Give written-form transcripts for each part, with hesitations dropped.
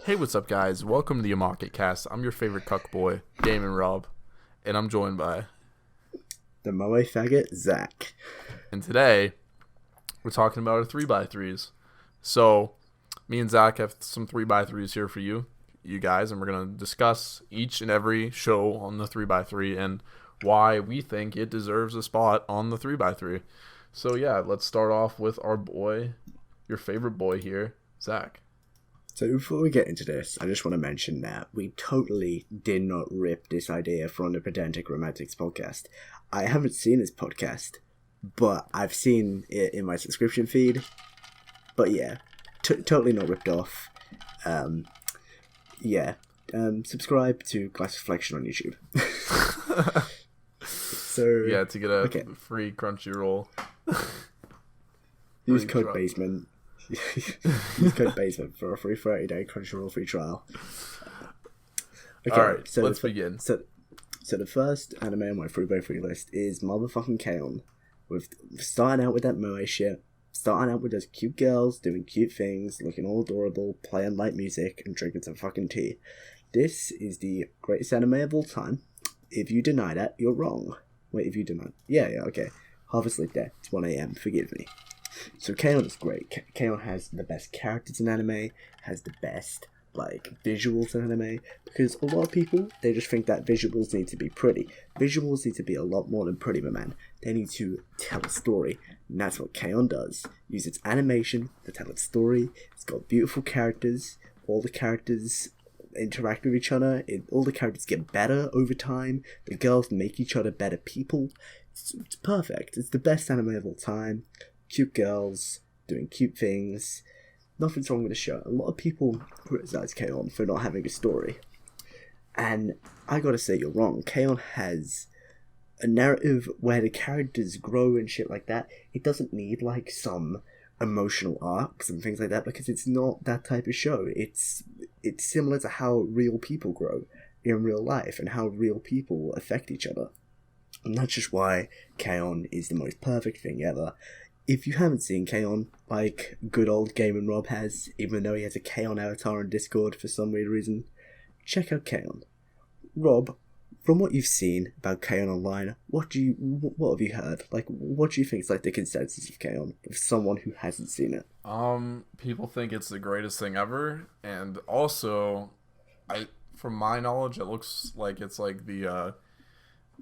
Hey, what's up, guys? Welcome to the Omakecast. I'm your favorite cuck boy, Damon Rob, and I'm joined by... the Moe faggot, Zach. And today, we're talking about our 3x3s. So, me and Zach have some 3x3s here for you guys, and we're going to discuss each and every show on the 3x3 and why we think it deserves a spot on the 3x3. So, yeah, let's start off with our boy, your favorite boy here, Zach. So before we get into this, I just want to mention that we totally did not rip this idea from the Pedantic Romantics podcast. I haven't seen this podcast, but I've seen it in my subscription feed. But yeah, totally not ripped off. Subscribe to Glass Reflection on YouTube. So to get a free Crunchyroll. Use code Basement. Use code Basement for a free 30-day Crunchyroll free trial. Okay, alright, so let's begin. So the first anime on my 3x3 list is motherfucking K-On! With starting out with that moe shit, starting out with those cute girls doing cute things, looking all adorable, playing light music, and drinking some fucking tea. This is the greatest anime of all time. If you deny that, you're wrong. Wait, if you deny... Yeah, okay. Half asleep there. It's 1 a.m. Forgive me. So K-On! Is great. K-On! Has the best characters in anime, has the best, visuals in anime, because a lot of people, they just think that visuals need to be pretty. Visuals need to be a lot more than pretty, my man. They need to tell a story, and that's what K-On! Does. Use its animation to tell its story. It's got beautiful characters. All the characters interact with each other. All the characters get better over time. The girls make each other better people. It's perfect. It's the best anime of all time. Cute girls doing cute things. Nothing's wrong with the show. A lot of people criticize K-On! For not having a story. And I gotta say, you're wrong. K-On! Has a narrative where the characters grow and shit like that. It doesn't need, some emotional arcs and things like that, because it's not that type of show. It's similar to how real people grow in real life and how real people affect each other. And that's just why K-On! Is the most perfect thing ever. If you haven't seen K-On! Like good old Game & Rob has, even though he has a K-On! Avatar on Discord for some weird reason, check out K-On! Rob, from what you've seen about K-On! Online, what have you heard? What do you think is the consensus of K-On! Of someone who hasn't seen it? People think it's the greatest thing ever, and also, from my knowledge, it looks like it's the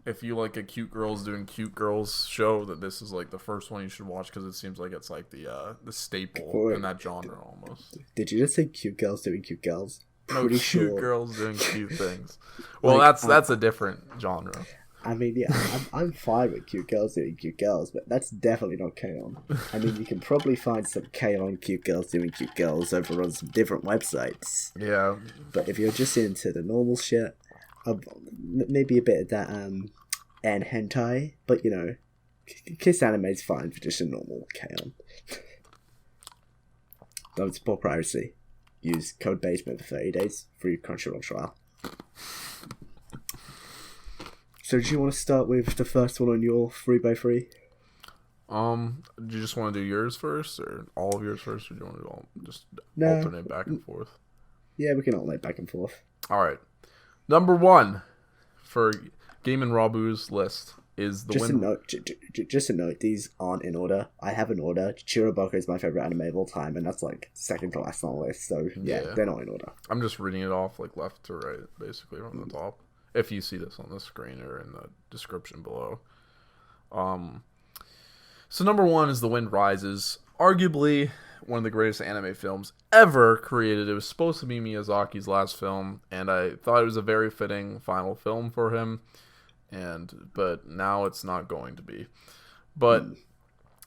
if you like a cute girls doing cute girls show, that this is the first one you should watch, because it seems like it's the staple in that genre almost. Did you just say cute girls doing cute girls? No, cute girls doing cute things. Well, that's a different genre. I mean, yeah, I'm fine with cute girls doing cute girls, but that's definitely not K-On! I mean, you can probably find some K-On! Cute girls doing cute girls over on some different websites. Yeah. But if you're just into the normal shit, maybe a bit of that and hentai, but kiss anime is fine for just a normal K-On! Don't support piracy. Use code Basement for 30 days free Crunchyroll trial. So do you want to start with the first one on your 3x3? Do you just want to do yours first, or all of yours first, or do you want to do all, just alternate back and forth? Yeah, we can alternate back and forth. Alright. Number 1 for Game and Rabu's list is the Just a note, these aren't in order. I have an order. Chiroboko is my favorite anime of all time, and that's second to last on the list, so yeah, they're not in order. I'm just reading it off left to right, basically, from the top. If you see this on the screen or in the description below. So number 1 is The Wind Rises. Arguably one of the greatest anime films ever created. It was supposed to be Miyazaki's last film, and I thought it was a very fitting final film for him. But now it's not going to be. But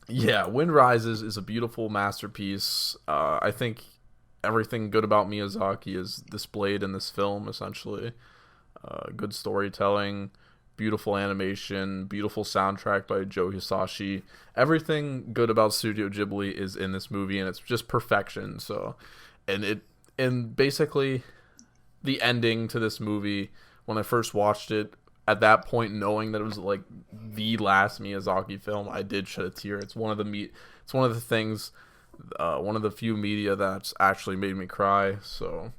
yeah, Wind Rises is a beautiful masterpiece. I think everything good about Miyazaki is displayed in this film, essentially. Good storytelling, beautiful animation, beautiful soundtrack by Joe Hisashi. Everything good about Studio Ghibli is in this movie, and it's just perfection. So, and basically, the ending to this movie, when I first watched it, at that point, knowing that it was the last Miyazaki film, I did shed a tear. It's one of the things, one of the few media that's actually made me cry. So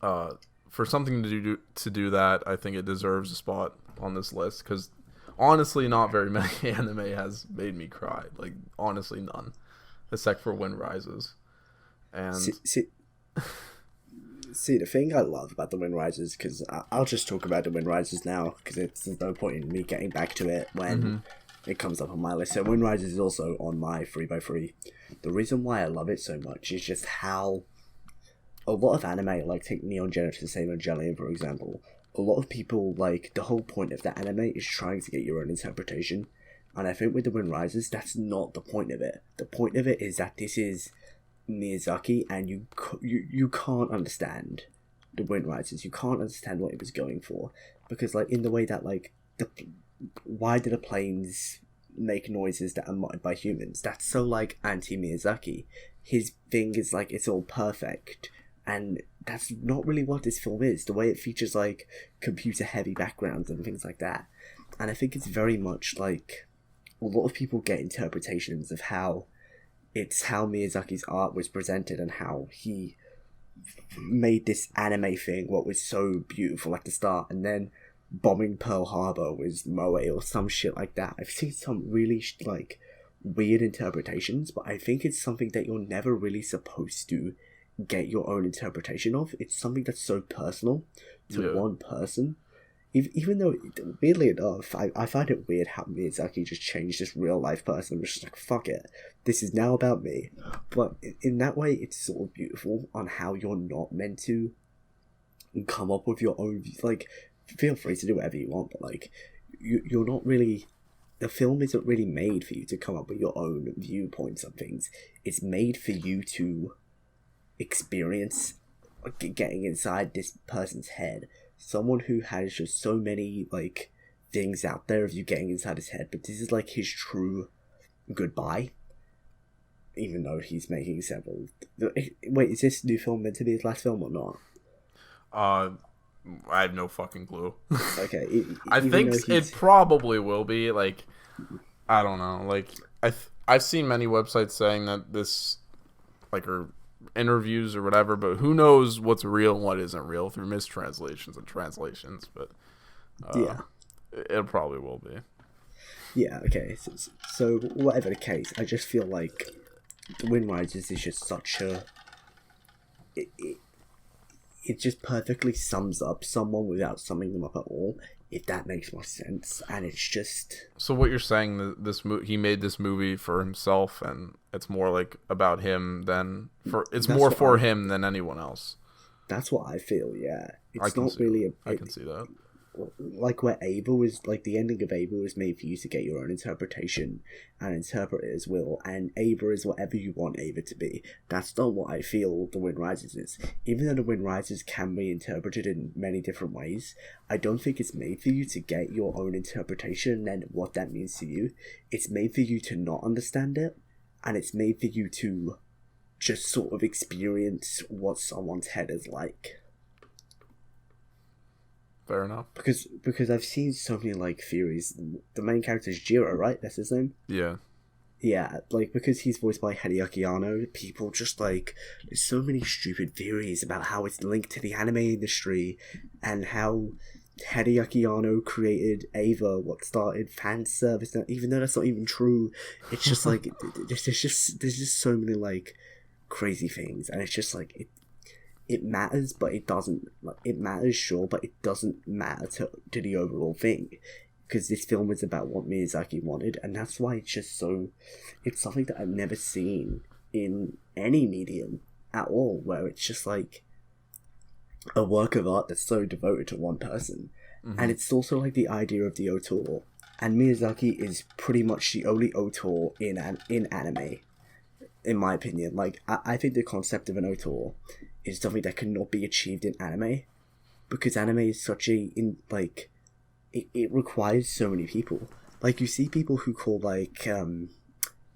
For something to do that, I think it deserves a spot on this list, because honestly, not very many anime has made me cry. Like, honestly, none, except for Wind Rises. And see, the thing I love about the Wind Rises, because I'll just talk about the Wind Rises now, because there's no point in me getting back to it when it comes up on my list. So Wind Rises is also on my 3x3. The reason why I love it so much is just how a lot of anime, like take Neon Genesis Evangelion for example, a lot of people, like, the whole point of that anime is trying to get your own interpretation. And I think with the Wind Rises, that's not the point of it. The point of it is that this is Miyazaki, and you can't understand the Wind Rises. You can't understand what it was going for, because, like, in the way that, like, why do the planes make noises that are muttered by humans? That's so, like, anti-Miyazaki. His thing is, like, it's all perfect, and that's not really what this film is. The way it features, like, computer-heavy backgrounds and things like that. And I think it's very much, like, a lot of people get interpretations of how Miyazaki's art was presented and how he made this anime thing what was so beautiful at the start, and then bombing Pearl Harbor was Moe or some shit like that. I've seen some really like weird interpretations, but I think it's something that you're never really supposed to get your own interpretation of. It's something that's so personal to one person. Even though, weirdly enough, I find it weird how Miyazaki just changed this real life person. Was just like, fuck it, this is now about me. But in that way, it's sort of beautiful on how you're not meant to come up with your own. Like, feel free to do whatever you want, but like, you're not really. The film isn't really made for you to come up with your own viewpoints on things. It's made for you to experience getting inside this person's head. Someone who has just so many, like, things out there of you getting inside his head, but this is, like, his true goodbye. Even though he's making several... Wait, is this new film meant to be his last film or not? I have no fucking clue. Okay. I think it probably will be, like, I don't know, like, I've seen many websites saying that this, like, or interviews or whatever, but who knows what's real and what isn't real through mistranslations and translations, but yeah, it probably will be. Yeah, okay, so whatever the case, I just feel like The Wind Rises is just such a... It just perfectly sums up someone without summing them up at all, if that makes more sense. And it's just... So what you're saying, he made this movie for himself, and it's more like about him than for... It's more for him than anyone else. That's what I feel, yeah. It's not really... I can see that. Like where Ava was, like the ending of Ava was made for you to get your own interpretation and interpret it as will, and Ava is whatever you want Ava to be. That's not what I feel The Wind Rises is. Even though The Wind Rises can be interpreted in many different ways, I don't think it's made for you to get your own interpretation and what that means to you. It's made for you to not understand it, and it's made for you to just sort of experience what someone's head is like. Fair enough. Because I've seen so many, like, theories. The main character is Jiro, right? That's his name? Yeah. Yeah, like, because he's voiced by Hideaki Anno, people just, like, there's so many stupid theories about how it's linked to the anime industry, and how Hideaki Anno created Ava, what started fan service, even though that's not even true. It's just, like, there's just so many, like, crazy things, and it's just, like, it matters, but it doesn't. Like, it matters, sure, but it doesn't matter to the overall thing, because this film is about what Miyazaki wanted, and that's why it's just so... It's something that I've never seen in any medium at all, where it's just like a work of art that's so devoted to one person. Mm-hmm. And it's also like the idea of the auteur, and Miyazaki is pretty much the only auteur in anime, in my opinion. Like, I think the concept of an auteur is something that cannot be achieved in anime, because anime is such a... It requires so many people. Like, you see people who call, like,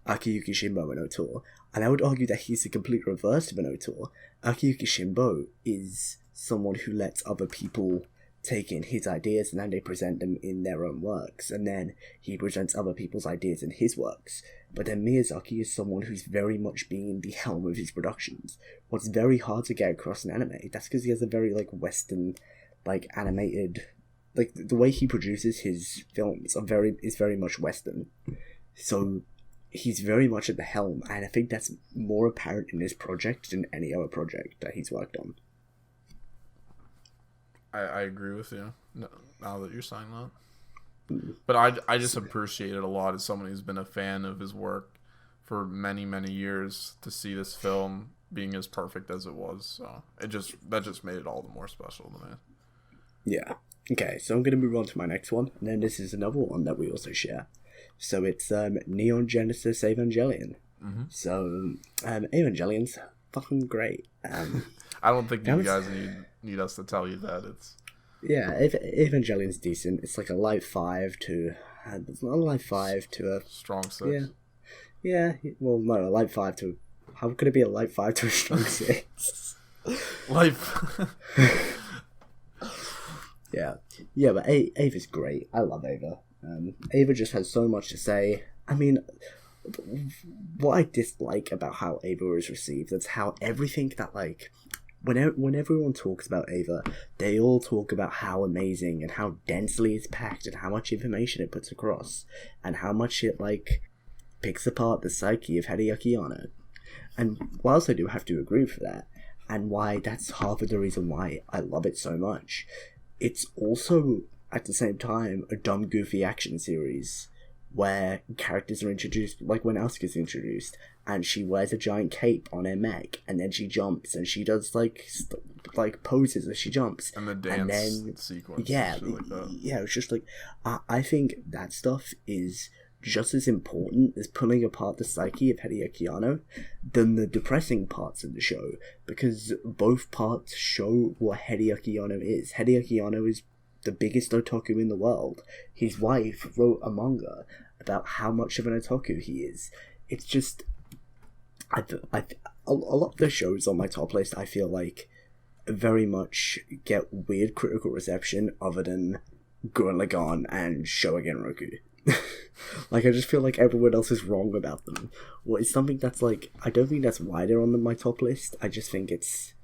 Akiyuki Shimbo an auteur, and I would argue that he's the complete reverse of an auteur. Akiyuki Shimbo is someone who lets other people taking his ideas and then they present them in their own works, and then he presents other people's ideas in his works. But then Miyazaki is someone who's very much been the helm of his productions. What's very hard to get across in anime, that's because he has a very, like, Western, like, animated... Like, the way he produces his films is very much Western. So, he's very much at the helm, and I think that's more apparent in this project than any other project that he's worked on. I agree with you, now that you're saying that. But I just appreciate it a lot as someone who's been a fan of his work for many, many years, to see this film being as perfect as it was. So that just made it all the more special to me. Yeah. Okay, so I'm going to move on to my next one, and then this is another one that we also share. So it's Neon Genesis Evangelion. Mm-hmm. So Evangelion's fucking great. I don't think you guys need us to tell you that. It's... Yeah, Evangelion's decent. It's like a light 5 to... it's not a light 5 to a... Strong 6. Yeah, well, no, a light 5 to... How could it be a light 5 to a strong 6? Life... Yeah, but Ava's great. I love Ava. Ava just has so much to say. I mean, what I dislike about how Ava is received is how everything that, like... When everyone talks about Ava, they all talk about how amazing and how densely it's packed and how much information it puts across and how much it, like, picks apart the psyche of Hideaki Anno. And whilst I do have to agree for that, and why that's half of the reason why I love it so much, it's also, at the same time, a dumb, goofy action series where characters are introduced, like when Asuka's introduced, and she wears a giant cape on her mech, and then she jumps, and she does, like poses as she jumps. And the dance sequence. Yeah, like that. Yeah, it's just like, I think that stuff is just as important as pulling apart the psyche of Hideaki Anno than the depressing parts of the show, because both parts show what Hideaki Anno is. Hideaki Anno is the biggest otaku in the world. His wife wrote a manga about how much of an otaku he is. It's just... a lot of the shows on my top list, I feel like, very much get weird critical reception other than Gurren Lagann and Showa Roku. Like, I just feel like everyone else is wrong about them. Well, it's something that's, like, I don't think that's why they're on my top list. I just think it's...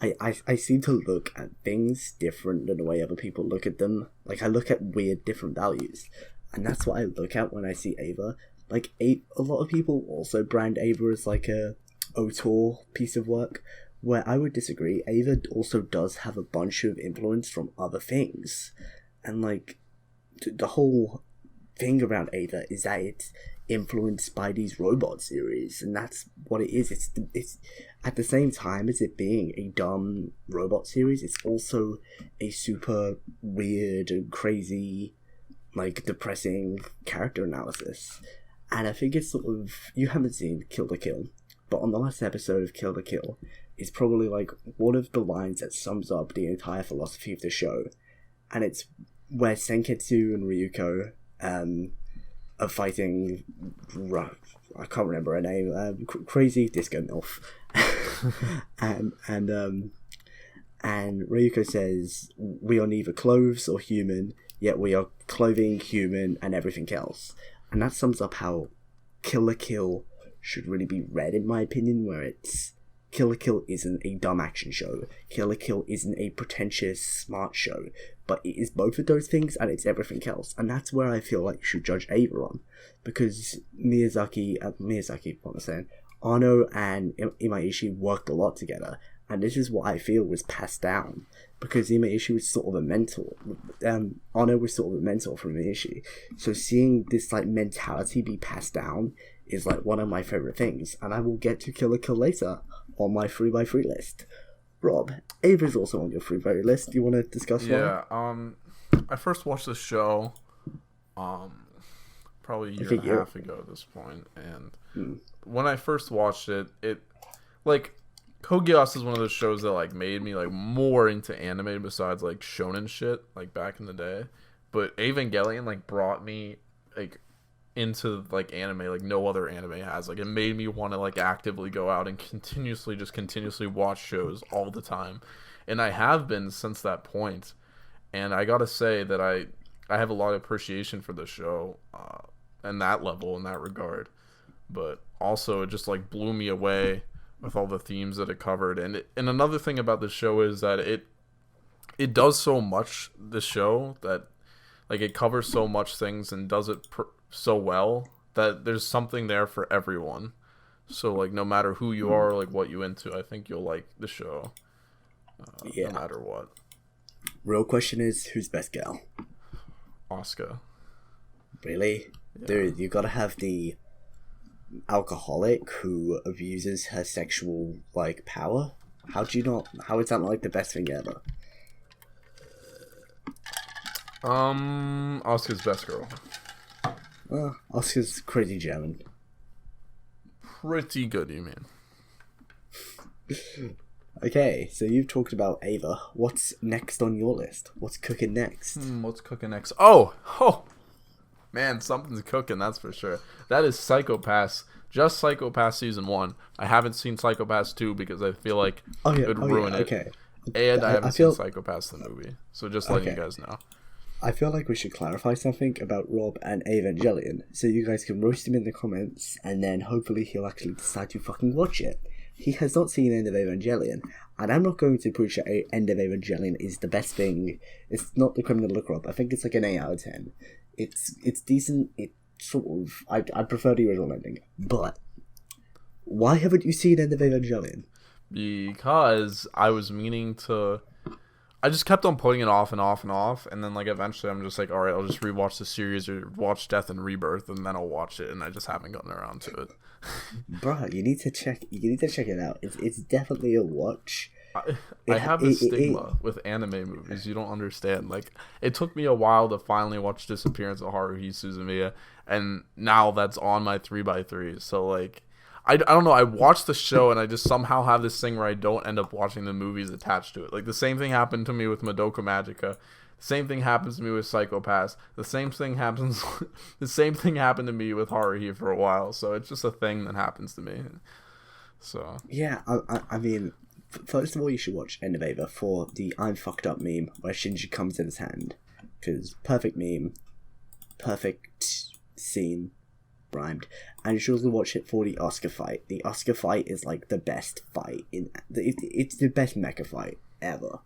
I seem to look at things different than the way other people look at them. Like, I look at weird different values. And that's what I look at when I see Ava. Like, a lot of people also brand Ava as, like, a auteur piece of work, where I would disagree. Ava also does have a bunch of influence from other things. And, like, the whole thing around Ava is that it's influenced by these robot series, and that's what it is. It's at the same time as it being a dumb robot series, it's also a super weird and crazy, like, depressing character analysis. And I think it's sort of... You haven't seen Kill la Kill, but on the last episode of Kill la Kill is probably, like, one of the lines that sums up the entire philosophy of the show. And it's where Senketsu and Ryuko are fighting... I can't remember her name. Crazy Disco MILF. and Ryuko says, "We are neither clothes or human, yet we are clothing, human, and everything else." And that sums up how Kill la Kill should really be read, in my opinion, where it's... Kill la Kill isn't a dumb action show. Kill la Kill isn't a pretentious, smart show. But it is both of those things, and it's everything else. And that's where I feel like you should judge Ava on. Because Miyazaki, what am I saying? Anno and Imaishi worked a lot together. And this is what I feel was passed down. Because Imaishi was sort of a mentor. Anno was sort of a mentor from Imaishi. So seeing this, like, mentality be passed down is, like, one of my favourite things. And I will get to Kill la Kill later on my 3x3 list. Rob, Ava's also on your 3x3 list. Do you want to discuss why? Yeah, I first watched this show probably a year and a half ago at this point. And when I first watched it, like... Code Geass is one of those shows that, like, made me, like, more into anime besides, like, shonen shit, like, back in the day. But Evangelion, like, brought me, like, into, like, anime like no other anime has. Like, it made me want to, like, actively go out and continuously watch shows all the time. And I have been since that point. And I gotta say that I have a lot of appreciation for the show, and that level in that regard. But also, it just like blew me away with all the themes that it covered. And another thing about the show is that it does so much. The show that like it covers so much things and does it so well that there's something there for everyone. So like no matter who you are, like what you into, I think you'll like the show. No matter what. Real question is, who's best girl? Asuka. Yeah. Really? Dude, you gotta have the alcoholic who abuses her sexual, like, power? How is that not, like, the best thing ever? Asuka's best girl. Asuka's crazy German. Pretty good, you mean. Okay, so you've talked about Ava. What's next on your list? What's cooking next? What's cooking next? Oh! Man, something's cooking, that's for sure. That is Psychopath. Just Psychopath Season 1. I haven't seen Psychopath 2 because I feel like it would ruin it. Okay. And I haven't seen Psychopath the movie. So just letting you guys know. I feel like we should clarify something about Rob and Evangelion, so you guys can roast him in the comments, and then hopefully he'll actually decide to fucking watch it. He has not seen End of Evangelion, and I'm not going to preach that End of Evangelion is the best thing. It's not the criminal look up. I think it's like an 8 out of 10. It's decent. It sort of... I prefer the original ending. But why haven't you seen End of Evangelion? Because I was meaning to... I just kept on putting it off and off and off, and then like eventually I'm just like, alright, I'll just rewatch the series or watch Death and Rebirth, and then I'll watch it, and I just haven't gotten around to it. Bruh, you need to check it out. It's definitely a watch. I have a stigma with anime movies. You don't understand. Like, it took me a while to finally watch Disappearance of Haruhi Suzumiya, and now that's on my 3x3. So like, I don't know. I watched the show and I just somehow have this thing where I don't end up watching the movies attached to it. Like the same thing happened to me with Madoka Magica. The same thing happens to me with Psychopath. The same thing happened to me with Haruhi for a while. So it's just a thing that happens to me. So yeah, I mean, first of all, you should watch End of Ava for the I'm fucked up meme where Shinji comes in his hand, because perfect meme, perfect scene. Rhymed. And you should also watch it for the Oscar fight. The Oscar fight is like the best fight it's the best mecha fight ever.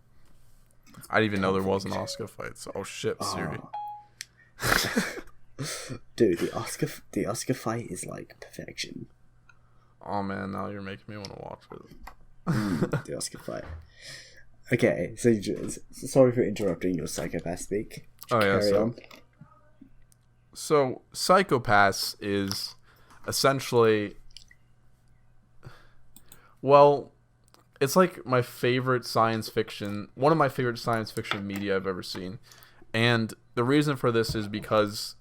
I didn't even know there was an Oscar fight. So, oh shit, Siri. Dude, the Oscar fight is like perfection. Oh man, now you're making me want to watch it. The Oscar fight. Okay, so sorry for interrupting your Psychopath speak. Carry on. So, Psychopaths is essentially... Well, it's like my favorite science fiction... One of my favorite science fiction media I've ever seen. And the reason for this is because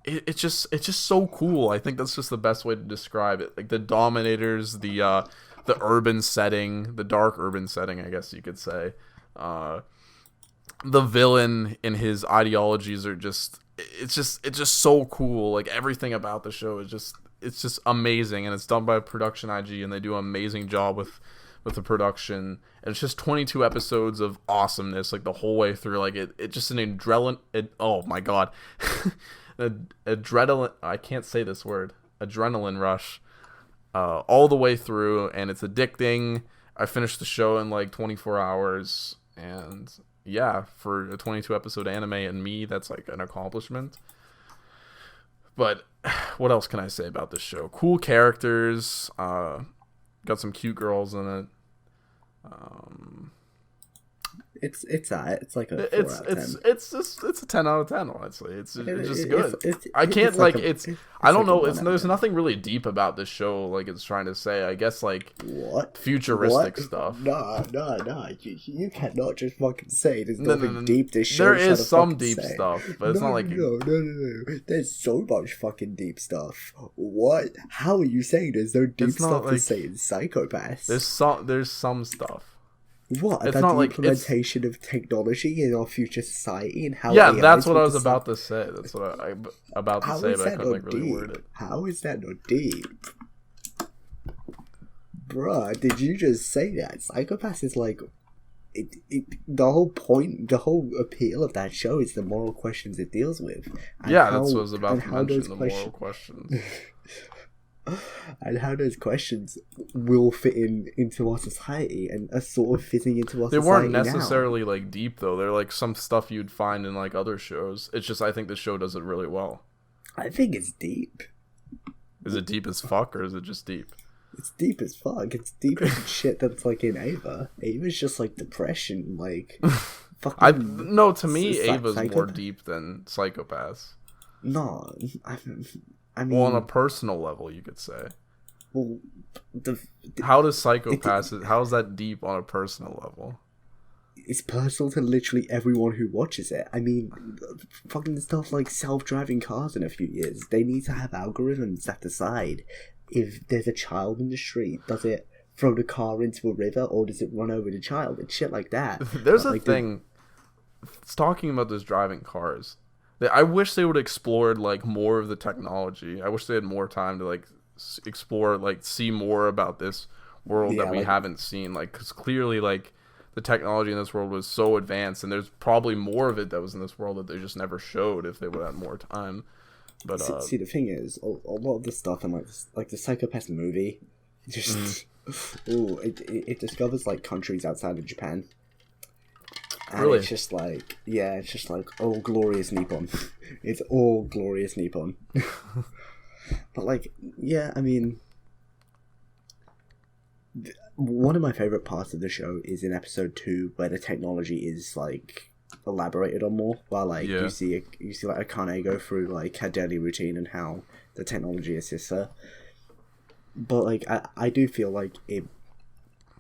it's just so cool. I think that's just the best way to describe it. Like, the Dominators, the urban setting, the dark urban setting, I guess you could say. The villain and his ideologies are just... It's just so cool. Like everything about the show is just amazing, and it's done by Production IG, and they do an amazing job with the production. And it's just 22 episodes of awesomeness, like the whole way through. Like it just an adrenaline. Oh my god, adrenaline. I can't say this word. Adrenaline rush, all the way through, and it's addicting. I finished the show in like 24 hours, and yeah, for a 22 episode anime and me, that's like an accomplishment. But what else can I say about this show? Cool characters, got some cute girls in it. It's like a 4 out of 10. It's a 10 out of 10. Honestly, it's just good. I can't like it's I don't know. There's nothing really deep about this show. Like it's trying to say. I guess like what futuristic stuff. Nah. You cannot just fucking say there's nothing deep. This show. There is some deep stuff, but it's not like no. There's so much fucking deep stuff. What? How are you saying there's no deep stuff to say in Psychopaths? There's some stuff. What? It's about not the like implementation of technology in our future society and how... Yeah, that's what I was about to say. That's what I about to say, but I couldn't really word it. How is that not deep? Bruh, did you just say that? Psychopath is like... the whole point, the whole appeal of that show is the moral questions it deals with. Yeah, that's what I was about to mention, the moral questions. And how those questions will fit into our society and are sort of fitting into our society. They weren't necessarily like deep though. They're like some stuff you'd find in like other shows. It's just I think the show does it really well. I think it's deep. Is it deep as fuck or is it just deep? It's deep as fuck. It's deep as shit that's like in Ava. Ava's just like depression, like fucking. No, to me, Ava's more deep than Psychopaths. No, I mean, well, on a personal level, you could say. Well, how does Psychopaths? How is that deep on a personal level? It's personal to literally everyone who watches it. I mean, fucking stuff like self-driving cars in a few years. They need to have algorithms that decide if there's a child in the street. Does it throw the car into a river or does it run over the child? And shit like that. There's a thing. It's talking about those driving cars. I wish they would have explored like more of the technology. I wish they had more time to like explore, like see more about this world that we haven't seen. Like, because clearly, like the technology in this world was so advanced, and there's probably more of it that was in this world that they just never showed if they would have had more time. But see, the thing is, a lot of the stuff in like the Psychopath movie, just it discovers like countries outside of Japan. And really? It's just like, oh, glorious Nippon. It's all glorious Nippon. But like, yeah, I mean, one of my favorite parts of the show is in episode 2 where the technology is like elaborated on more. While like you see like Akane go through like her daily routine and how the technology assists her. But like, I do feel like it.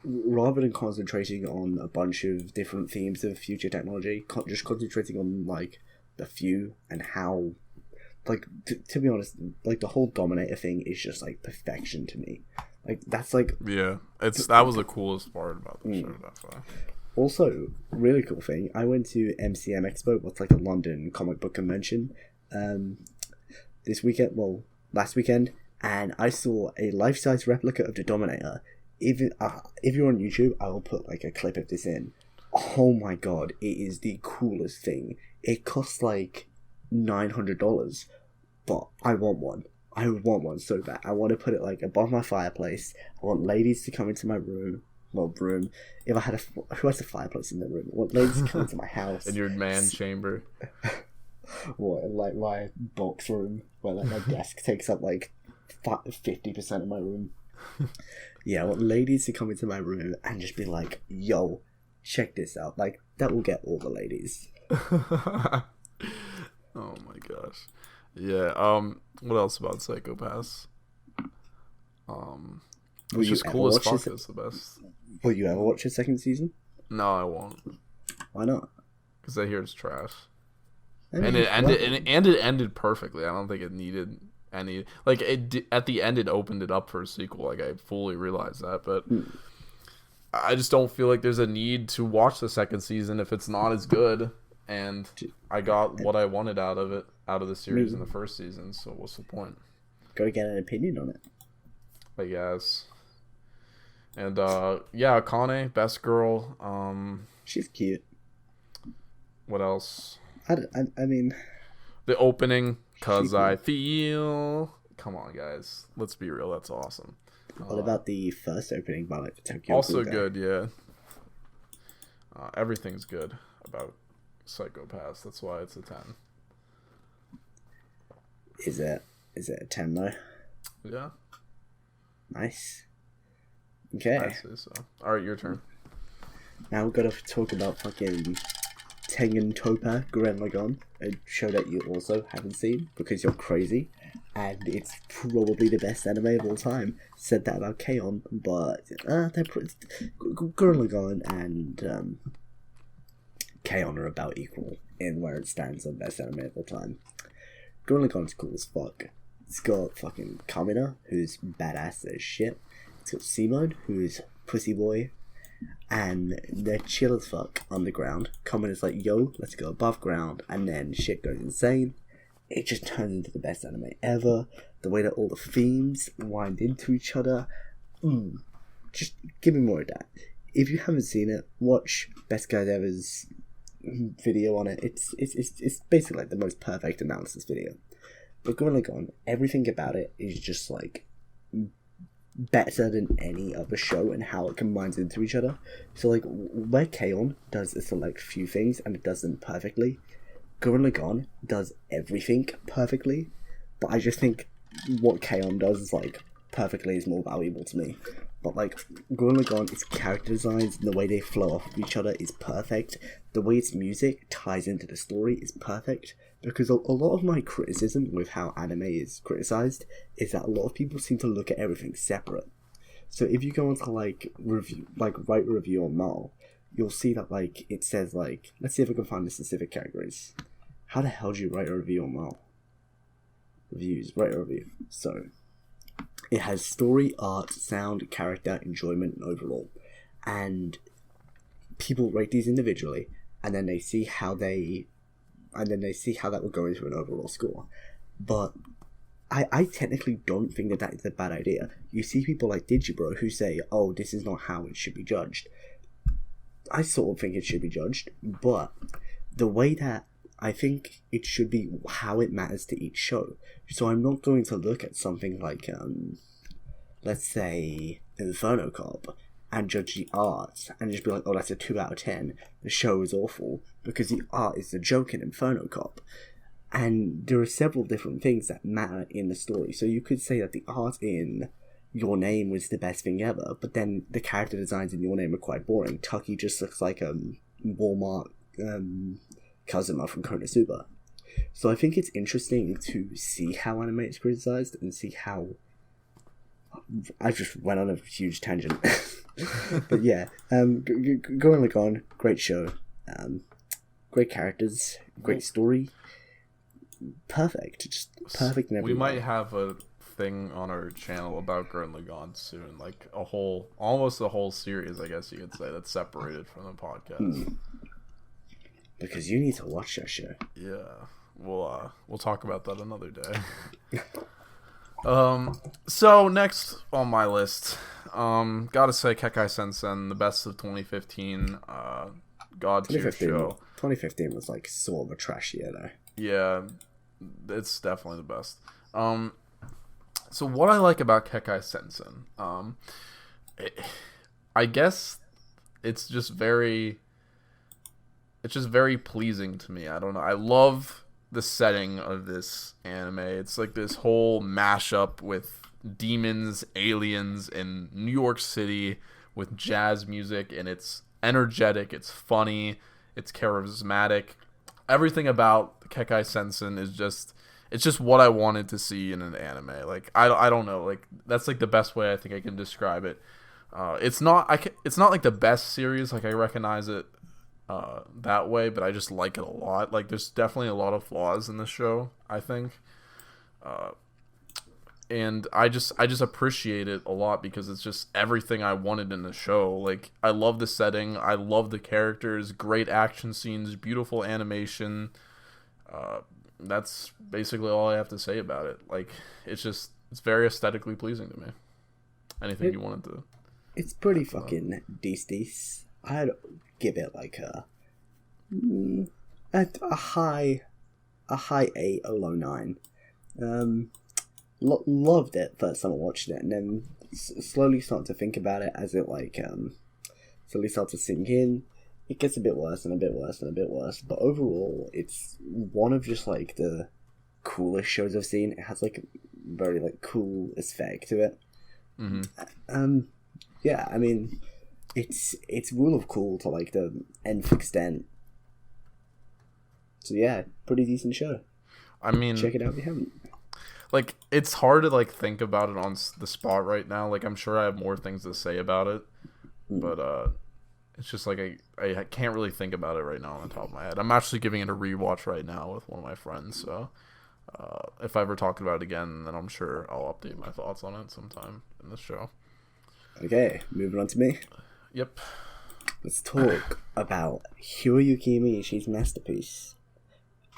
Rather than concentrating on a bunch of different themes of future technology, just concentrating on like the few and how, like to be honest, like the whole Dominator thing is just like perfection to me. Like that's like that was the coolest part about the show. That's why. Also, really cool thing. I went to MCM Expo, what's like a London comic book convention, last weekend, and I saw a life-size replica of the Dominator. Even if you're on YouTube, I will put like a clip of this in. Oh my god, it is the coolest thing. It costs like $900, but I want one. I want one so bad. I want to put it like above my fireplace. I want ladies to come into my room. Well, room. If I had who has a fireplace in their room? I want ladies to come into my house. In your man chamber. What, like my box room where like my desk takes up like 50% of my room. Yeah, I want ladies to come into my room and just be like, yo, check this out. Like, that will get all the ladies. Oh my gosh. Yeah, what else about Psychopaths? It's just cool as fuck. It's the best. Will you ever watch the second season? No, I won't. Why not? Because I hear it's trash. I mean, and it ended perfectly. I don't think it needed any, like, at the end it opened it up for a sequel. Like, I fully realized that, but I just don't feel like there's a need to watch the second season if it's not as good. And I got what I wanted out of the series in the first season. So what's the point? Gotta get an opinion on it, I guess. And yeah, Akane, best girl. She's cute. What else? I mean, the opening. Cause I feel. Come on, guys. Let's be real. That's awesome. What about the first opening by like the Tokyo? Also good, yeah. Everything's good about Psychopaths. That's why it's a 10. Is it a 10 though? Yeah. Nice. Okay. I say so. All right, your turn. Now we've got to talk about fucking Tengen Toppa Gurren Lagann, a show that you also haven't seen because you're crazy, and it's probably the best anime of all time. Said that about K-On!, but Gurren Lagann and K-On! Are about equal in where it stands on best anime of all time. Gurren Lagann's cool as fuck. It's got fucking Kamina, who's badass as shit. It's got Simone, who's pussy boy. And they're chill as fuck underground. Kamina's like, yo, let's go above ground. And then shit goes insane. It just turns into the best anime ever. The way that all the themes wind into each other. Just give me more of that. if you haven't seen it, watch Best Guys Ever's video on it. It's basically like the most perfect analysis video. But going like on, everything about it is just like better than any other show and how it combines into each other. So like where K-On! Does a select few things and it does them perfectly, Gurren Lagann does everything perfectly, but I just think what K-On! Does is like perfectly is more valuable to me. But like Gurren Lagann, its character designs and the way they flow off of each other is perfect. The way its music ties into the story is perfect. Because a lot of my criticism with how anime is criticized is that a lot of people seem to look at everything separate. So if you go onto like review, like write a review on Null, you'll see that like it says like, let's see if I can find the specific categories. How the hell do you write a review on Null? Reviews, write a review. So it has story, art, sound, character, enjoyment, and overall. And people rate these individually, and then they see how that will go into an overall score. But I technically don't think that is a bad idea. You see people like Digibro who say, oh, this is not how it should be judged. I sort of think it should be judged, but the way that I think it should be how it matters to each show. So I'm not going to look at something like, let's say, Inferno Cop, and judge the art, and just be like, oh, that's a 2 out of 10. The show is awful, because the art is the joke in Inferno Cop. And there are several different things that matter in the story. So you could say that the art in Your Name was the best thing ever, but then the character designs in Your Name are quite boring. Tucky just looks like a Walmart Kazuma from Konosuba. So I think it's interesting to see how anime is criticized and see how... I just went on a huge tangent. But yeah, Gurren Lagann, great show. Great characters, great story. Perfect. Just perfect in every We way. might have a thing on our channel about Gurren Lagann soon. Like almost a whole series, I guess you could say, that's separated from the podcast. Because you need to watch that show. Yeah, we'll talk about that another day. So next on my list, gotta say Kekai Sensen, the best of 2015, god tier show. 2015 was like sort of a trash year though. Yeah, it's definitely the best. So what I like about Kekai Sensen, I guess it's just very pleasing to me. I don't know. I love the setting of this anime. It's like this whole mashup with demons, aliens, in New York City with jazz music, and it's energetic, it's funny, it's charismatic. Everything about Kekai Sensen is just what I wanted to see in an anime. Like I don't know, like that's like the best way I think I can describe it. It's not like the best series, like I recognize it that way, but I just like it a lot. Like there's definitely a lot of flaws in the show, I think, and I just appreciate it a lot because it's just everything I wanted in the show. Like I love the setting, I love the characters, great action scenes, beautiful animation. That's basically all I have to say about it. Like it's very aesthetically pleasing to me. Anything you wanted to? It's pretty fucking decent. I'd give it like a high 8, a low 9. Loved it first time I watched it, and then slowly start to think about it as it like slowly starts to sink in. It gets a bit worse and a bit worse and a bit worse, but overall it's one of just like the coolest shows I've seen. It has like very like cool aesthetic to it. Mm-hmm. Yeah, I mean, it's rule of cool to like the nth extent. So yeah, pretty decent show. I mean, check it out if you haven't. Like, it's hard to like think about it on the spot right now. Like, I'm sure I have more things to say about it, but it's just like I can't really think about it right now on the top of my head. I'm actually giving it a rewatch right now with one of my friends, so if I ever talk about it again, then I'm sure I'll update my thoughts on it sometime in this show. Okay, moving on to me. Yep. Let's talk about Hiroyuki Miyashi's masterpiece,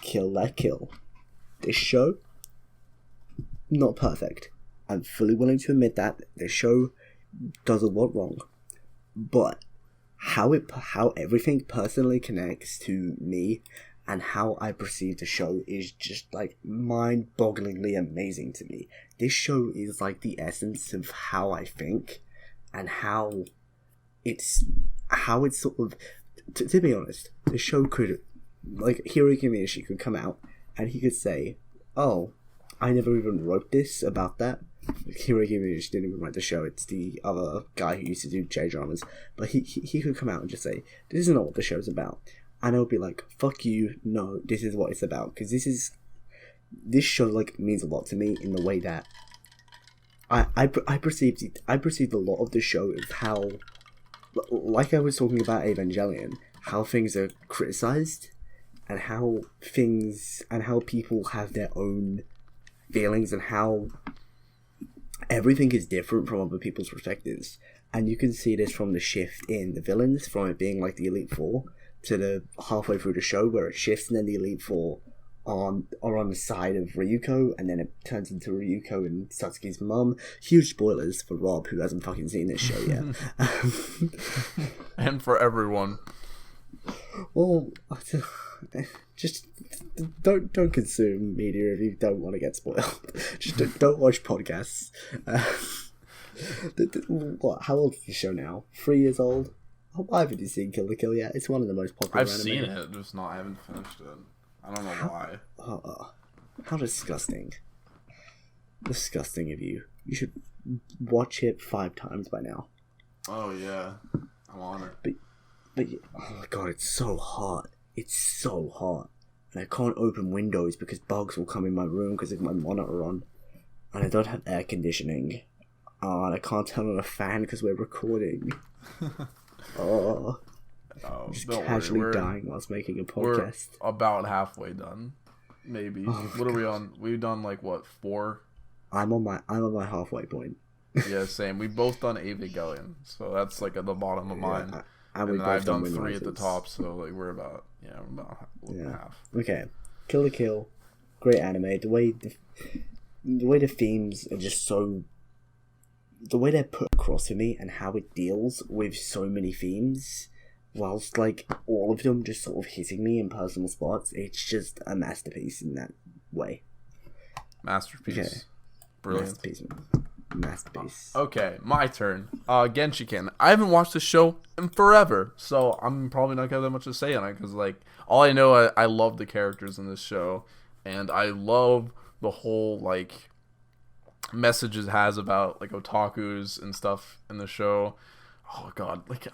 Kill La Kill. This show, not perfect. I'm fully willing to admit that this show does a lot wrong, but how everything personally connects to me and how I perceive the show is just like mind-bogglingly amazing to me. This show is like the essence of how I think and how it's sort of to be honest, the show could, like, Hiroki Miyashi could come out and he could say, "Oh, I never even wrote this about that." Hiroki Miyashi didn't even write the show, it's the other guy who used to do J-dramas. But he could come out and just say, "This is not what the show's about." And I would be like, "Fuck you, no, this is what it's about." Because this show, like, means a lot to me in the way that I perceived a lot of the show of how, like I was talking about Evangelion, how things are criticized and how people have their own feelings and how everything is different from other people's perspectives. And you can see this from the shift in the villains, from it being like the Elite Four to the halfway through the show where it shifts and then the Elite Four are on the side of Ryuko, and then it turns into Ryuko and Satsuki's mum. Huge spoilers for Rob, who hasn't fucking seen this show yet. And for everyone. Well, just don't consume media if you don't want to get spoiled. Just don't watch podcasts. What? How old is the show now? 3 years old. Why haven't you seen Kill la Kill yet? It's one of the most popular. I've seen it, just I haven't finished it. I don't know why. How disgusting. Disgusting of you. You should watch it 5 times by now. Oh yeah, I'm on it. But oh my god, it's so hot. It's so hot. And I can't open windows because bugs will come in my room because of my monitor on. And I don't have air conditioning. And I can't turn on a fan because we're recording. I'm just casually dying whilst making a podcast. We're about halfway done, maybe. What are we on? We've done like what, 4? I'm on my halfway point. Yeah, same. We've both done Evangelion, so that's like at the bottom of mine. And then I've done 3 at the top, so like we're about half. Okay, Kill la Kill, great anime. The way the themes are just so. The way they're put across to me and how it deals with so many themes, whilst like all of them just sort of hitting me in personal spots, it's just a masterpiece in that way. Masterpiece. Okay. Brilliant. Masterpiece. Okay, my turn. Genshiken. I haven't watched the show in forever, so I'm probably not gonna have that much to say on it, because like all I know, I love the characters in this show, and I love the whole like message it has about like otakus and stuff in the show. Oh god, like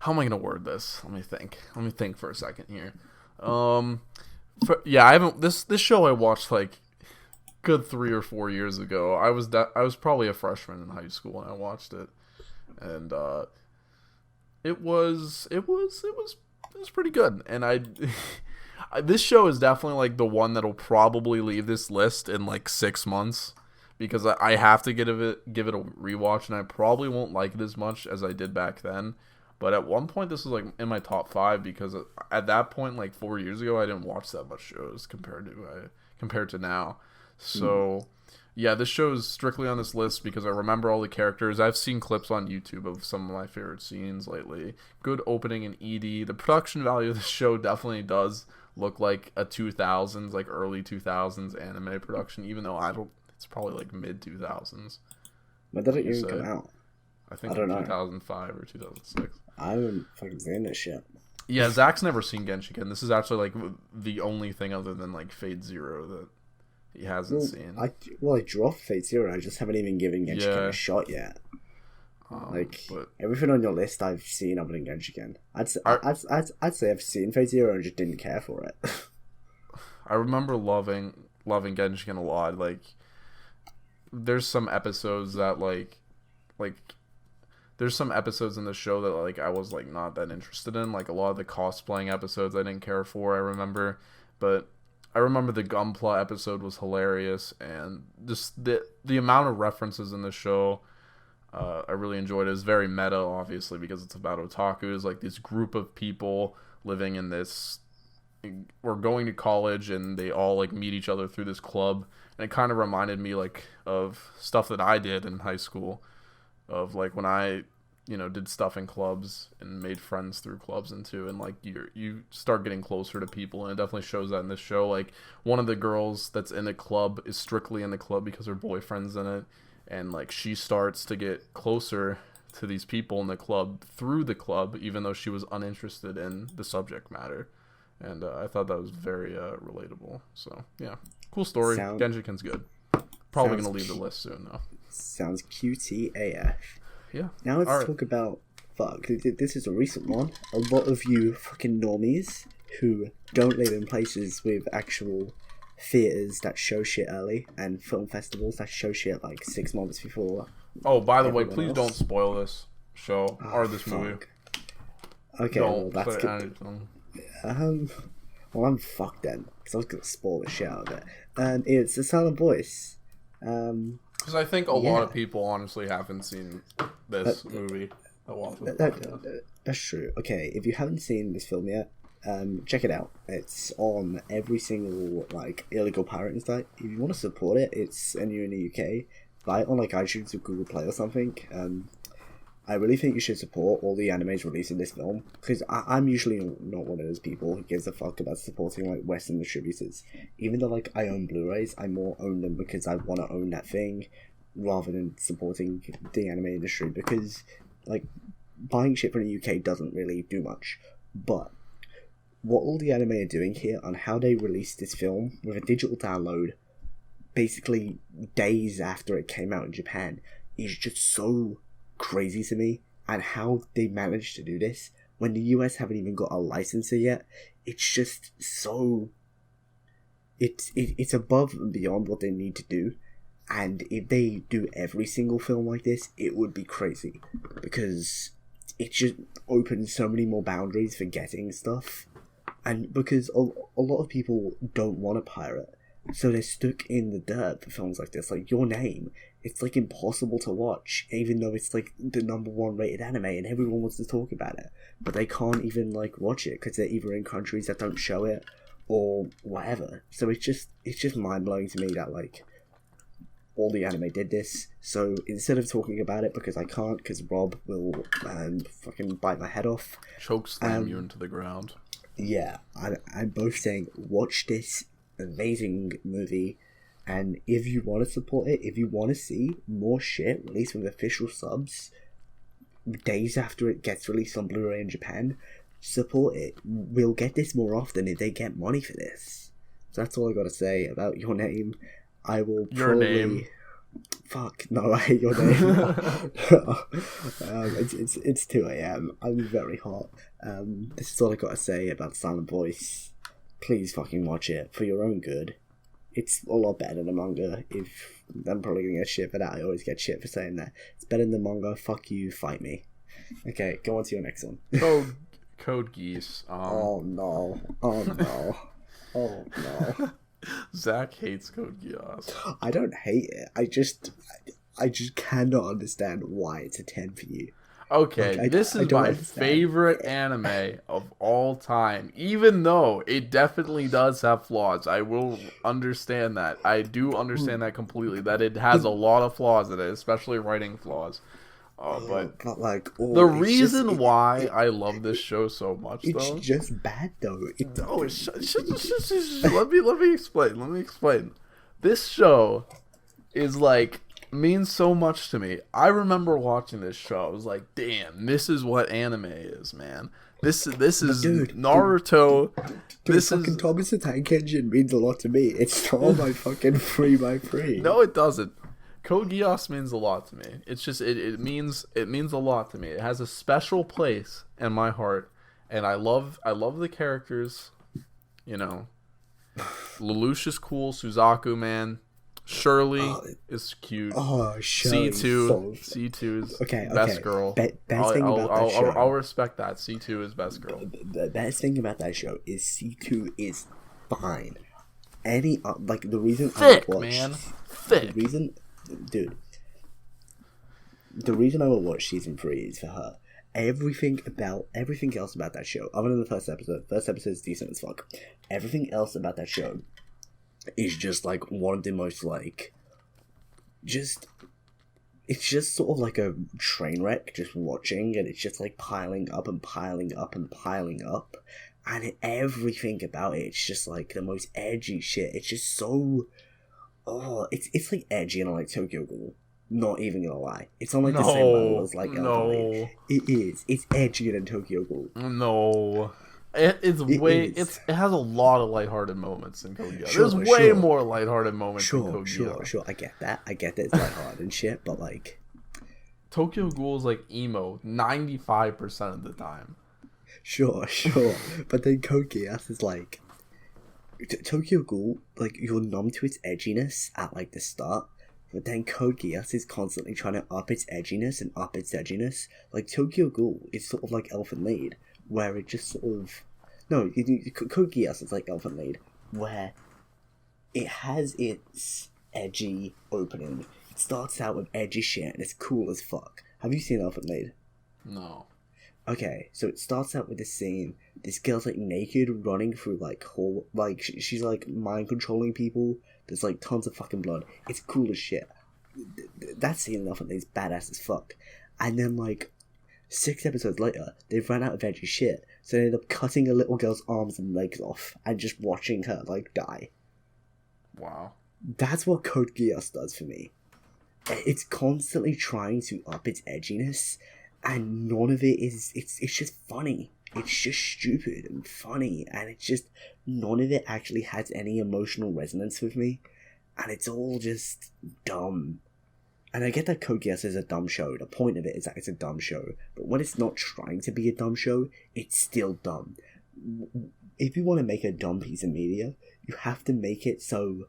how am I gonna word this? Let me think for a second here. I haven't this show I watched like good 3 or 4 years ago. I was probably a freshman in high school when I watched it, and it was pretty good. And this show is definitely like the one that'll probably leave this list in like 6 months, because I have to give it a rewatch, and I probably won't like it as much as I did back then. But at one point, this was like in my top 5, because at that point, like 4 years ago, I didn't watch that much shows compared to now. So, yeah, this show is strictly on this list because I remember all the characters. I've seen clips on YouTube of some of my favorite scenes lately. Good opening in ED. The production value of the show definitely does look like a 2000s, like early 2000s anime production, even though it's probably like mid 2000s. When did it even come out? I think in 2005 or 2006. I haven't fucking seen this shit. Yeah, Zach's never seen Genshiken. This is actually like the only thing other than like Fate Zero that he hasn't seen. I dropped Fate Zero. I just haven't even given Genshiken a shot yet. Everything on your list I've seen other than Genshiken. I'd say I've seen Fate Zero and just didn't care for it. I remember loving Genshiken a lot. Like, there's some episodes that like there's some episodes in the show that like I was like not that interested in. Like a lot of the cosplaying episodes I didn't care for, I remember. But I remember the Gunpla episode was hilarious, and just the amount of references in the show, I really enjoyed it. It's very meta, obviously, because it's about otakus, like this group of people living in this, or going to college, and they all like meet each other through this club. And it kind of reminded me like of stuff that I did in high school, of like when I did stuff in clubs and made friends through clubs and like you start getting closer to people, and it definitely shows that in this show. Like one of the girls that's in the club is strictly in the club because her boyfriend's in it, and like she starts to get closer to these people in the club through the club, even though she was uninterested in the subject matter. And I thought that was very relatable. So yeah, cool story. Genjiken's good. Probably gonna leave the list soon though. Sounds cutie AF. Yeah. Now let's talk about, this is a recent one. A lot of you fucking normies who don't live in places with actual theatres that show shit early and film festivals that show shit like 6 months before. Oh, by the way, please don't spoil this show or this movie. Okay, well, that's good. Well, I'm fucked then, because I was going to spoil the shit out of it. And it's A Silent Voice. Because I think a lot of people honestly haven't seen this movie. That's true. Okay, if you haven't seen this film yet, check it out. It's on every single like illegal pirating site. If you want to support it, and you're in the UK, buy it on like iTunes or Google Play or something. I really think you should support all the animes releasing this film, because I'm usually not one of those people who gives a fuck about supporting like Western distributors. Even though like I own Blu-rays, I more own them because I want to own that thing rather than supporting the anime industry, because like buying shit from the UK doesn't really do much. But what all the anime are doing here on how they released this film with a digital download basically days after it came out in Japan is just so crazy to me. And how they managed to do this when the US haven't even got a licensor yet, it's just so it's above and beyond what they need to do. And if they do every single film like this, it would be crazy, because it just opens so many more boundaries for getting stuff. And because a lot of people don't want to pirate, so they're stuck in the dirt for films like this. Like Your Name, it's like impossible to watch, even though it's like the #1 rated anime and everyone wants to talk about it, but they can't even like watch it because they're either in countries that don't show it or whatever. So it's just mind blowing to me that like all the anime did this. So instead of talking about it, because I can't, because Rob will fucking bite my head off, chokeslam you into the ground. Yeah, I'm both saying watch this amazing movie, and if you want to support it, if you want to see more shit released with official subs days after it gets released on Blu-ray in Japan, support it. We'll get this more often if they get money for this. So that's all I gotta say about Your Name. I will Your Name. Fuck, no, I hate Your Name. It's 2 a.m. I'm very hot. This is all I gotta say about Silent Voice. Please fucking watch it for your own good. It's a lot better than the manga. If I'm probably gonna get shit for that, I always get shit for saying that. It's better than the manga. Fuck you, fight me. Okay, go on to your next one. Code Geass. Oh no! Oh no! Oh no! Zach hates Code Geass. I don't hate it. I just cannot understand why it's a 10 for you. Okay, like, this is my favorite anime of all time, even though it definitely does have flaws. I will understand that. I do understand that completely, that it has a lot of flaws in it, especially writing flaws. But like, the reason why I love this show so much, though, it's just bad, though. Let me explain. This show is like means so much to me. I remember watching this show. I was like, damn, this is what anime is, man. This is Naruto. This fucking Thomas the Tank Engine means a lot to me. It's not my fucking 3x3. No, it doesn't. Code Geass means a lot to me. It's just it means a lot to me. It has a special place in my heart, and I love the characters. You know, Lelouch is cool. Suzaku, man. Shirley is cute. Oh, Shirley. C2 is best girl. Best thing about that show. I'll respect that. C2 is best girl. The best thing about that show is C2 is fine. The reason thick, I watch, man, thick. The reason I will watch season 3 is for her. Everything else about that show, other than the first episode. First episode is decent as fuck. Everything else about that show is just like one of the most like, just it's just sort of like a train wreck, just watching, and it's just like piling up and piling up and piling up, and everything about it, it's just like the most edgy shit. It's just so, it's like edgy and I like Tokyo Ghoul. Not even gonna lie, it's on like the same level as like Elfen. It is. It's edgier than Tokyo Ghoul. No. It has a lot of lighthearted moments in Code Geass. Sure, There's way more lighthearted moments in Code Geass. Sure, I get that it's lighthearted and shit, but like Tokyo Ghoul is like emo 95% of the time. Sure, but then Code Geass is like Tokyo Ghoul, like you're numb to its edginess at like the start, but then Code Geass is constantly trying to up its edginess and up its edginess. Like Tokyo Ghoul is sort of like Elfen Lied, where it just sort of Code Geass is like Elfen Lied, where it has its edgy opening. It starts out with edgy shit and it's cool as fuck. Have you seen Elfen Lied? No. Okay, so it starts out with this scene. This girl's like naked, running through like whole she's like mind controlling people. There's like tons of fucking blood. It's cool as shit. That scene in Elfen Lied is badass as fuck. And then like 6 episodes later, they've run out of edgy shit, so they end up cutting a little girl's arms and legs off and just watching her like die. Wow. That's what Code Geass does for me. It's constantly trying to up its edginess, and none of it is. It's just funny. It's just stupid and funny, and it's just none of it actually has any emotional resonance with me, and it's all just dumb. And I get that Code Geass is a dumb show. The point of it is that it's a dumb show. But when it's not trying to be a dumb show, it's still dumb. If you want to make a dumb piece of media, you have to make it so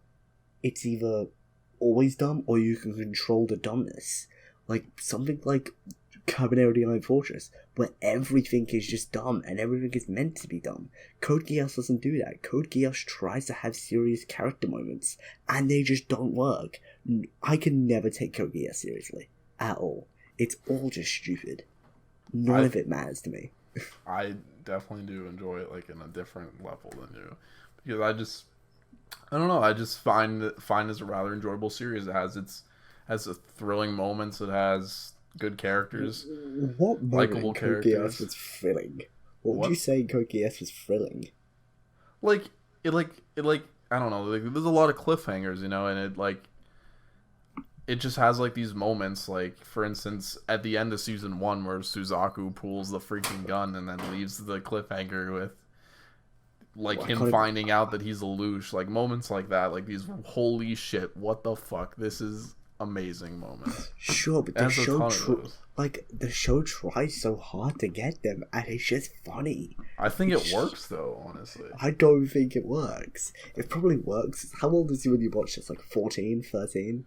it's either always dumb or you can control the dumbness. Like something like Cabanero the Iron Fortress, where everything is just dumb and everything is meant to be dumb. Code Geass doesn't do that. Code Geass tries to have serious character moments, and they just don't work. I can never take Code Geass seriously at all. It's all just stupid. None of it matters to me. I definitely do enjoy it like in a different level than you, because I don't know. I just find it's a rather enjoyable series. It has a thrilling moments. It has good characters. What likable characters. Code Geass was thrilling? What would you say Code Geass was thrilling? Like it I don't know. Like there's a lot of cliffhangers, and it just has like these moments. Like for instance, at the end of season 1, where Suzaku pulls the freaking gun and then leaves the cliffhanger with him finding out that he's a Lelouch. Like moments like that. Like these holy shit, what the fuck? This is amazing moments. Sure, but the show tries so hard to get them, and it's just funny. I think it works though, honestly. I don't think it works. It probably works. How old was you when you watched this? Like 14, 13?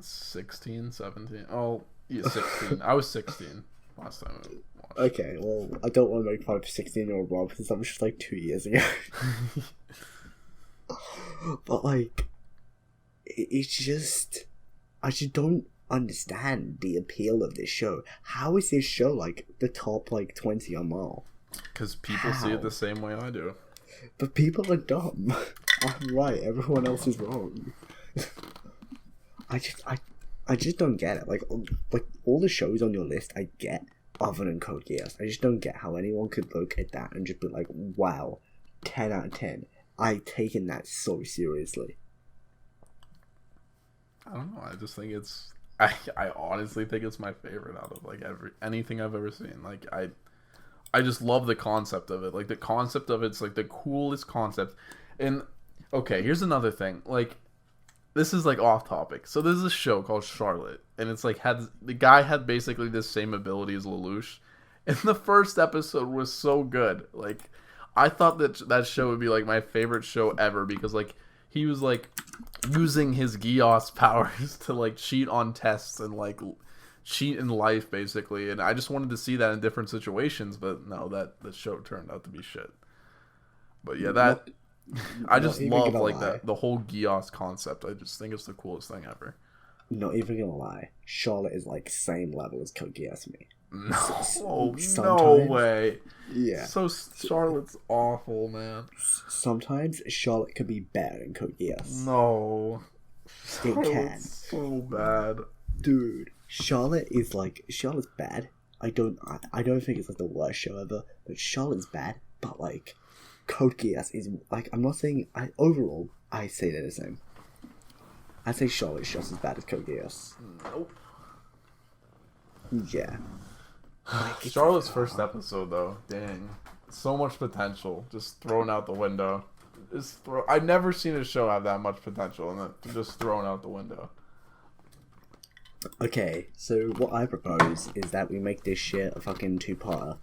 16, 17. Oh, yeah, 16. I was 16 last time I watched. Okay, well, I don't want to make fun of 16-year-old Rob, because that was just like 2 years ago. But like, it's just, I just don't understand the appeal of this show. How is this show like the top 20 on Marvel? Because people see it the same way I do. But people are dumb. I'm right. Everyone else is wrong. I just don't get it. Like all the shows on your list, I get, other than Code Geass. I just don't get how anyone could look at that and just be like, wow, 10 out of 10. I've taken that so seriously. I don't know. I just think it's. I honestly think it's my favorite out of anything I've ever seen. Like I just love the concept of it. Like the concept of it's like the coolest concept. And okay, here's another thing. Like this is like off topic. So there's this show called Charlotte, and it's like the guy had basically the same ability as Lelouch. And the first episode was so good. Like I thought that show would be like my favorite show ever, because like he was like using his Geass powers to like cheat on tests and like cheat in life basically, and I just wanted to see that in different situations, but no, that the show turned out to be shit. But yeah, I just love like that the whole Geass concept. I just think it's the coolest thing ever. Not even gonna lie, Charlotte is like same level as Code Geass to me. No way. Yeah. So Charlotte's awful, man. Sometimes Charlotte could be better than Code Geass. No. It can. Charlotte's so bad. Dude, Charlotte's bad. I don't think it's like the worst show ever, but Charlotte's bad. But like, Code Geass is like, I'm not saying overall I say they're the same. I'd say Charlotte's just as bad as Code Geass. Nope. Yeah. Like, Charlotte's first episode though, dang, so much potential just thrown out the window. I've never seen a show have that much potential and then just thrown out the window. Okay, so what I propose is that we make this shit a fucking 2-parter.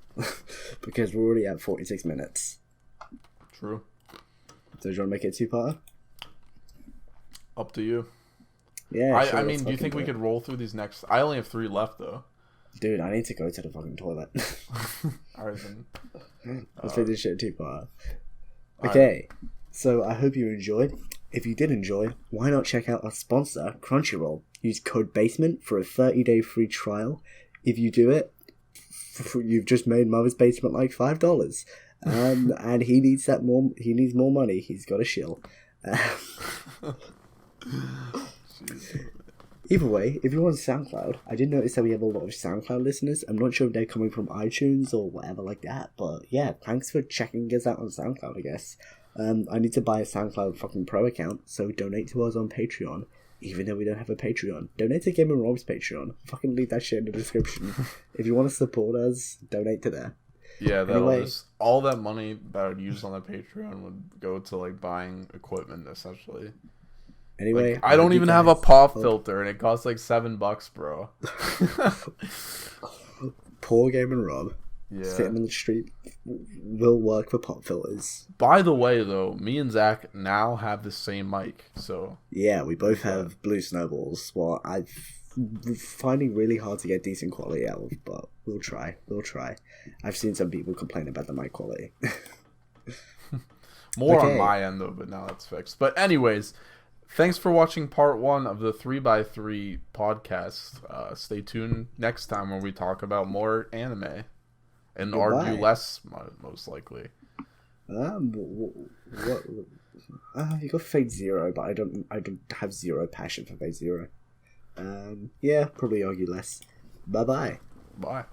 Because we're already at 46 minutes. True. So do you want to make it a 2-parter? Up to you. Yeah, sure, I mean, do you think we could roll through these next... I only have 3 left, though. Dude, I need to go to the fucking toilet. Alright, then. Let's make this shit a 2-parter. Okay, so I hope you enjoyed. If you did enjoy, why not check out our sponsor, Crunchyroll. Use code BASEMENT for a 30-day free trial. If you do it, you've just made Mother's Basement like $5. And he needs more money. He's got a shill. Either way, if you're on SoundCloud, I did notice that we have a lot of SoundCloud listeners. I'm not sure if they're coming from iTunes or whatever like that, but yeah, thanks for checking us out on SoundCloud, I guess. I need to buy a SoundCloud fucking Pro account, so donate to us on Patreon. Even though we don't have a Patreon. Donate to Game & Rob's Patreon. Fucking leave that shit in the description. If you want to support us, donate to there. Yeah, all that money that I would use on the Patreon would go to like buying equipment essentially. Anyway, like, I don't even have a pop filter and it costs like $7, bro. Poor Game & Rob. Yeah. Sitting in the street will work for pop filters. By the way, though, me and Zach now have the same mic, so... Yeah, we both have blue snowballs. Well, I'm finding really hard to get decent quality out of, but we'll try. I've seen some people complain about the mic quality. More on my end, though, but now that's fixed. But anyways, thanks for watching part 1 of the 3x3 podcast. Stay tuned next time when we talk about more anime. And argue less, most likely. You got Fate Zero, but I don't have zero passion for Fate Zero. Yeah, probably argue less. Bye. Bye.